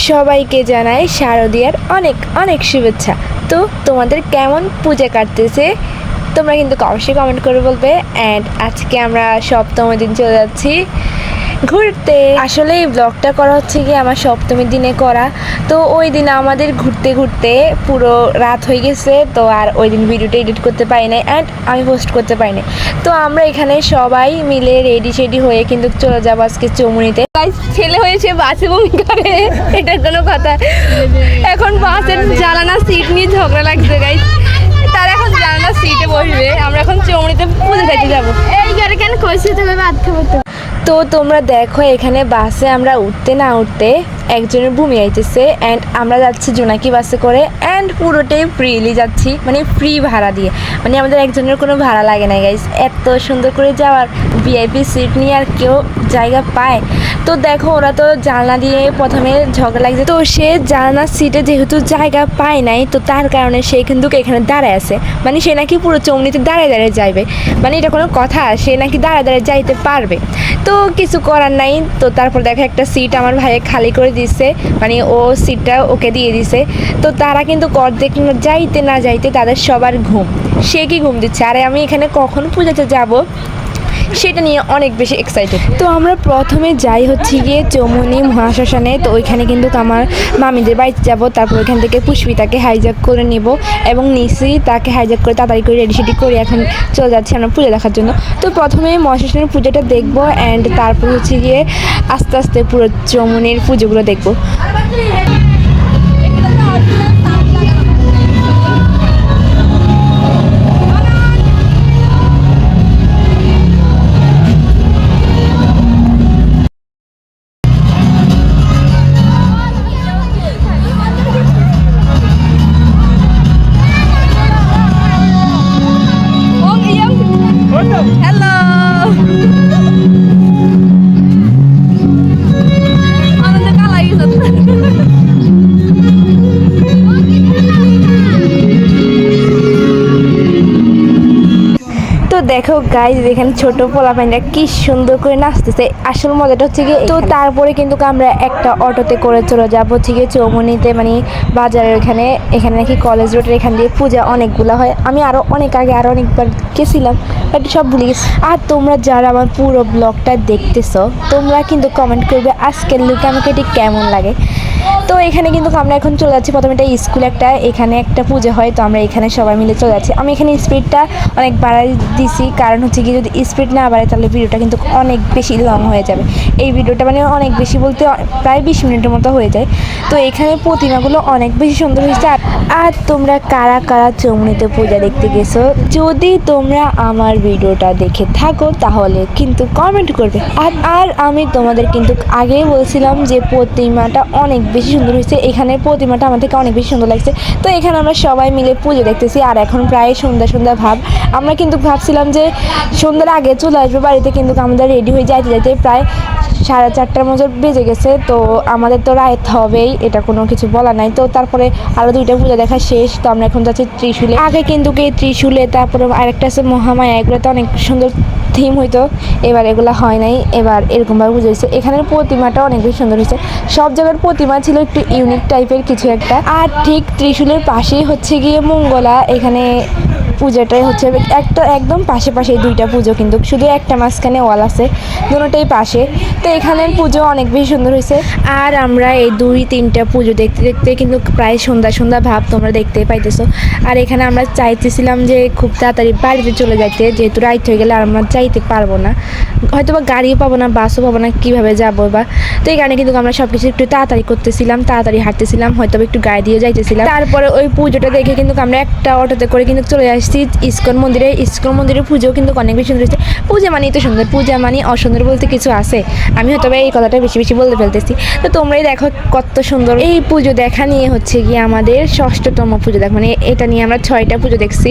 সবাইকে জানাই শারদীয়ার অনেক অনেক শুভেচ্ছা। তো তোমাদের কেমন পূজা কাটতেছে তোমরা কিন্তু অবশ্যই কমেন্ট করে বলবে। অ্যান্ড আজকে আমরা সপ্তমীর দিন চলে যাচ্ছি ঘুরতে। আসলে এই ব্লগটা করা হচ্ছে কি আমার সপ্তমীর দিনে করা, তো ওই দিন আমাদের ঘুরতে ঘুরতে পুরো রাত হয়ে গেছে, তো আর ওই দিন ভিডিওটা এডিট করতে পারি নাই অ্যান্ড আমি পোস্ট করতে পারি নাই। তো আমরা এখানে সবাই মিলে রেডি শেডি হয়ে কিন্তু চলে যাবো আজকে চৌমুনিতে। ছেলে হয়েছে বাসে বমি করে, এটার কোনো কথা। এখন বাসের জানানা সিট নিয়ে ঝগড়া লাগছে গাইস, তার এখন জানানা সিটে বসবে। আমরা এখন চৌমুনিতে পুজো দিতে যাবো। এই গাড়ি কেন কইছি তুমি ভাত খাবো তো তোমরা দেখো এখানে বাসে আমরা উঠতে না উঠতে একজনের ভূমি আইতেছে অ্যান্ড আমরা যাচ্ছি জোনাকি বাসে করে অ্যান্ড পুরোটাই ফ্রিলি যাচ্ছি, মানে ফ্রি ভাড়া দিয়ে, মানে আমাদের একজনের কোনো ভাড়া লাগে না গাইস। এত সুন্দর করে যাওয়ার ভিআইপি সিট নিয়ে আর কেউ জায়গা পায়? তো দেখো ওরা তো জানলা দিয়ে প্রথমে ঝগড়া লাগছে, তো সে জানলার সিটে যেহেতু জায়গা পায় নাই, তো তার কারণে সে কিন্তু এখানে দাঁড়ায় আছে, মানে সে নাকি পুরো চৌমুনিতে দাঁড়ায় দাঁড়ায় যাইবে, মানে এটা কোনো কথা? সে নাকি দাঁড়ায় দাঁড়ায় যাইতে পারবে, তো কিছু করার নাই। তো তারপর দেখো একটা সিট আমার ভাইয়ে খালি করে দিচ্ছে, মানে ও সিটটা ওকে দিয়ে দিছে। তো তারা কিন্তু অর্ধেক যাইতে না যাইতে তাদের সবার ঘুম, সে কি ঘুম দিচ্ছে, আরে আমি এখানে কখন পূজাতে যাব সেটা নিয়ে অনেক বেশি এক্সাইটেড। তো আমরা প্রথমে যাই হচ্ছে গিয়ে চৌমুনি মহাশ্মশানে, তো ওইখানে কিন্তু আমার মামিদের বাড়িতে যাব, তারপর ওইখান থেকে পুষ্পিতাকে হাইজ্যাক করে নিব এবং নিশি তাকে হাইজ্যাক করে তাড়াতাড়ি করে রেডি সেডি করে এখন চলে যাচ্ছি আমরা পুজো দেখার জন্য। তো প্রথমে মহাশ্মশানের পুজোটা দেখবো অ্যান্ড তারপর হচ্ছে গিয়ে আস্তে আস্তে পুরো চৌমুনির পুজোগুলো দেখবো। হ্যালো, আনন্দ কালাই তো দেখো গাইজ এখানে ছোট পোলাপাইনরা কি সুন্দর করে নাচতেছে। আসল মজাটা হচ্ছে গিয়ে, তো তারপরে কিন্তু আমরা একটা অটোতে করে চলে যাবো হচ্ছে গিয়ে চৌমুনিতে, মানে বাজারের এখানে নাকি কলেজ রোডের এখান দিয়ে পূজা অনেকগুলো হয়। আমি আরও অনেক আগে আরও অনেকবার গেছিলাম, বাট সব ভুলে গেছি। আর তোমরা যারা আমার পুরো ব্লগটা দেখতেছো তোমরা কিন্তু কমেন্ট করবে আজকের লুক আমাকে ঠিক কেমন লাগে। তো এখানে কিন্তু আমরা এখন চলে যাচ্ছি, প্রথমে এটা স্কুল এখানে একটা পুজো হয়, তো আমরা এখানে সবাই মিলে চলে যাচ্ছি। আমি এখানে স্পিডটা অনেক বাড়াই দিছি, কারণ হচ্ছে কি যদি স্পিড না বাড়াই তাহলে ভিডিওটা কিন্তু অনেক বেশি লং হয়ে যাবে। এই ভিডিওটা মানে অনেক বেশি বলতে প্রায় 20 মিনিটের মতো হয়ে যায়। তো এখানে প্রতিমাগুলো অনেক বেশি সুন্দর হয়েছে। আর তোমরা কারা কারা চৌমুনিতে পূজা দেখতে গেছো, যদি তোমরা আমার ভিডিওটা দেখে থাকো তাহলে কিন্তু কমেন্ট করবে। আর আমি তোমাদের কিন্তু আগেই বলছিলাম যে প্রতিমাটা অনেক বেশি সুন্দর হয়েছে, এখানের প্রতিমাটা আমার থেকে অনেক বেশি সুন্দর লাগছে। তো এখানে আমরা সবাই মিলে পুজো দেখতেছি আর এখন প্রায় সন্ধ্যা ভাব। আমরা কিন্তু ভাবছিলাম যে সন্ধ্যার আগে চলে আসবো বাড়িতে, কিন্তু আমাদের রেডি হয়ে যাইতে যাইতে প্রায় 4:30 মতো বেজে গেছে। তো আমাদের তো রাত হবেই, এটা কোনো কিছু বলা নাই। তো তারপরে আরও 2টা পূজা দেখা শেষ, তো আমরা এখন যাচ্ছি ত্রিশূলে। আগে কিন্তু এই ত্রিশূলে, তারপরে আরেকটা আছে মহামায়া, এগুলোতে অনেক সুন্দর থিম হইতো, এবার এগুলো হয় নাই, এবার এরকমভাবে পুজো হয়েছে। এখানের প্রতিমাটা অনেক বেশি সুন্দর হয়েছে, সব জায়গার প্রতিমা ছিল একটু ইউনিক টাইপের কিছু একটা। আর ঠিক ত্রিশূলের পাশেই হচ্ছে গিয়ে মঙ্গলা, এখানে পুজোটাই হচ্ছে একটা একদম পাশে 2টা পুজো, কিন্তু শুধু একটা মাঝখানে ওয়াল আছে, দুটোটাই পাশে। তো এখানের পুজো অনেক বেশি সুন্দর হয়েছে। আর আমরা এই 2-3টা পুজো দেখতে দেখতে কিন্তু প্রায় সন্ধ্যা ভাব তোমরা দেখতেই পাইতেছো। আর এখানে আমরা চাইতেছিলাম যে খুব তাড়াতাড়ি বাড়িতে চলে যাইতে, যেহেতু রাইট হয়ে গেলে আর আমরা যাইতে পারবো না, হয়তো বা গাড়িও পাবো না, বাসও পাবো না, কীভাবে যাবো বা। তো এই কারণে কিন্তু আমরা সব কিছু একটু তাড়াতাড়ি করতেছিলাম, তাড়াতাড়ি হাঁটতেছিলাম, হয়তো একটু গাড়ি দিয়ে যাইতেছিলাম। তারপরে ওই পুজোটা দেখে কিন্তু আমরা একটা অটোতে করে কিন্তু চলে আসছি ইস্কন মন্দিরের পুজো কিন্তু অনেক বেশি সুন্দর হয়েছে। পূজা মানেই তো সুন্দর, পূজা মানে অসুন্দর বলতে কিছু আছে? আমি হয়তো এই কথাটা বেশি বলতে ফেলতেছি। তো তোমরাই দেখো কত সুন্দর এই পুজো দেখা নিয়ে হচ্ছে গিয়ে আমাদের 6ষ্ঠতম পুজো দেখ, মানে এটা নিয়ে আমরা 6টা পুজো দেখছি।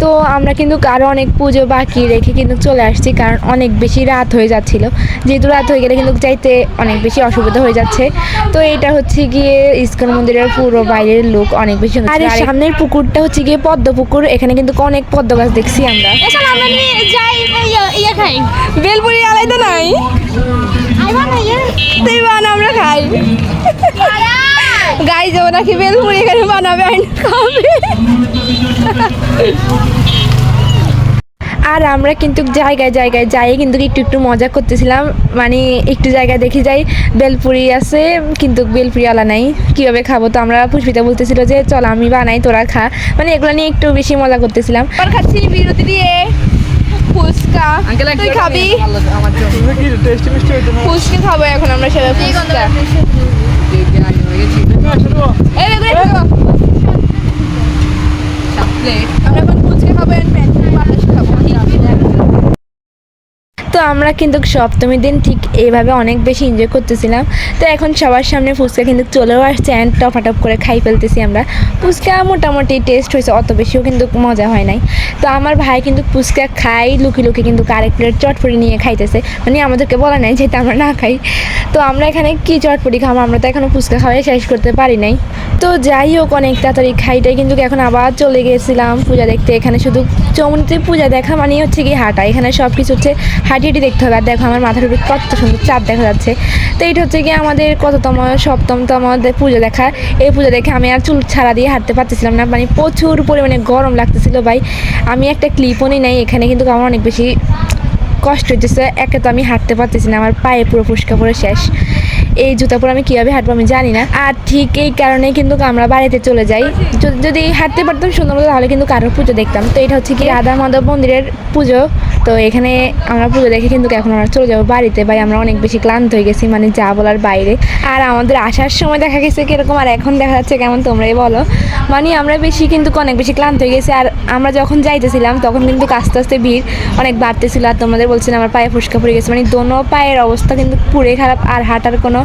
তো আমরা কিন্তু আরও অনেক পুজো বাকি রেখে কিন্তু চলে আসছি, কারণ অনেক বেশি রাত হয়ে যাচ্ছিল, যেহেতু রাত হয়ে গেলে কিন্তু যাইতে অনেক বেশি অসুবিধা হয়ে যাচ্ছে। তো এটা হচ্ছে গিয়ে ইস্কন মন্দিরের পুরো বাইরের লুক অনেক বেশি সুন্দর। আর সামনের পুকুরটা হচ্ছে গিয়ে পদ্ম পুকুর, এখানে কিন্তু অনেক পদ্ম গাছ দেখছি আমরা। আমরা নিয়ে যাই ইয়ে খাই বেলপুরি আলাদা নাই, আমরা খাই। গাই যাবো নাকি বেলপুরি এখানে বানাবে আর খাবে। আর আমরা কিন্তু জায়গায় জায়গায় যাই কিন্তু একটু একটু মজা করতেছিলাম, মানে একটু জায়গায় দেখি যাই বেলপুরি আছে কিন্তু বেলপুরিওয়ালা নাই, কীভাবে খাবো। তো আমরা পুষ্পিতা বলতেছিল যে চল আমি বানাই তোরা খা, মানে এগুলো নিয়ে একটু বেশি মজা করতেছিলাম। আর খাচ্ছি বিরতি দিয়ে ফুচকা, তুই খাবি? ফুচকা খাবো এখন আমরা সবাই ফুচকা। এই বেগুনি খাবো। আমরা এখন ফুচকা খাবো and পায়েস খাবো। তো আমরা কিন্তু সপ্তমীর দিন ঠিক এইভাবে অনেক বেশি এনজয় করতেছিলাম। তো এখন সবার সামনে ফুচকা কিন্তু চলেও আসছে অ্যান্ড টপাটপ করে খাই ফেলতেছি আমরা। ফুচকা মোটামুটি টেস্ট হয়েছে, অত বেশিও কিন্তু মজা হয় নাই। তো আমার ভাই কিন্তু ফুচকা খাই লুকিয়ে লুকিয়ে কিন্তু আরেক প্লেট চটপটি নিয়ে খাইতেছে, মানে আমাদেরকে বলা নাই যেটা আমরা না খাই। তো আমরা এখানে কি চটপটি খাবো, আমরা তো এখনও ফুচকা খাওয়াই শেষ করতে পারি নাই। তো যাই হোক অনেক তাড়াতাড়ি খাইটাই কিন্তু এখন আবার চলে গেছিলাম পূজা দেখতে। এখানে শুধু চৌমুনিতে পূজা দেখা মানে হচ্ছে কি হাঁটা, এখানে সব কিছু হচ্ছে হাঁটি দেখতে হবে। আর দেখো আমার মাথার উপরে কত সুন্দর চাঁদ দেখা যাচ্ছে। তো এইটা হচ্ছে কি আমাদের কততম সপ্তমতম পুজো দেখা। এই পুজো দেখে আমি আর চুল ছাড়া দিয়ে হাঁটতে পারতেছিলাম না, মানে প্রচুর পরিমাণে গরম লাগতেছিল ভাই। আমি একটা ক্লিপও নিই নাই, এখানে কিন্তু আমার অনেক বেশি কষ্ট হচ্ছে। একে তো আমি হাঁটতে পারতেছি না, আমার পায়ে পুরো ফুসকা পরে শেষ। এই জুতা পরে আমি কীভাবে হাঁটবো আমি জানি না। আর ঠিক এই কারণেই কিন্তু আমরা বাড়িতে চলে যাই। যদি হাঁটতে পারতাম সুন্দর মতো তাহলে কিন্তু কারোর পুজো দেখতাম। তো এটা হচ্ছে কি রাধা মাধব মন্দিরের পুজো। তো এখানে আমরা পুজো দেখে কিন্তু এখন আমরা চলে যাবো বাড়িতে। ভাই আমরা অনেক বেশি ক্লান্ত হয়ে গেছি, মানে যা বলার বাইরে। আর আমাদের আসার সময় দেখা গেছে কীরকম আর এখন দেখা যাচ্ছে কেমন তোমরাই বলো। মানে আমরা বেশি কিন্তু অনেক বেশি ক্লান্ত হয়ে গেছি। আর আমরা যখন যাইতেছিলাম তখন কিন্তু আস্তে আস্তে ভিড় অনেক বাড়তেছিল। আর তোমাদের বলছিলাম আমার পায়ে ফুসকা পড়ে গেছে, মানে দোনো পায়ের অবস্থা কিন্তু পুরো খারাপ। আর হাঁটার কোনো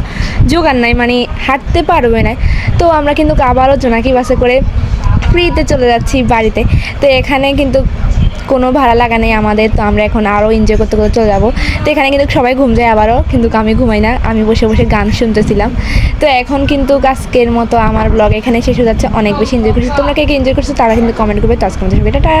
জোগাড় নাই, মানে হাঁটতে পারবে না। তো আমরা কিন্তু আবারও জোনাকি বাসে করে ফ্রিতে চলে যাচ্ছি বাড়িতে। তো এখানে কিন্তু কোনো ভাড়া লাগা নেই আমাদের। তো আমরা এখন আরও এনজয় করতে করতে চলে যাবো। তো এখানে কিন্তু সবাই ঘুম যায় আবারও, কিন্তু আমি ঘুমাই না, আমি বসে বসে গান শুনতেছিলাম। তো এখন কিন্তু আজকের মতো আমার ব্লগ এখানে শেষ হয়ে যাচ্ছে। অনেক বেশি এনজয় করছি, তোমরা কে এনজয় করছো তারা কিন্তু কমেন্ট করবে। তো আজকে আমাদের এটা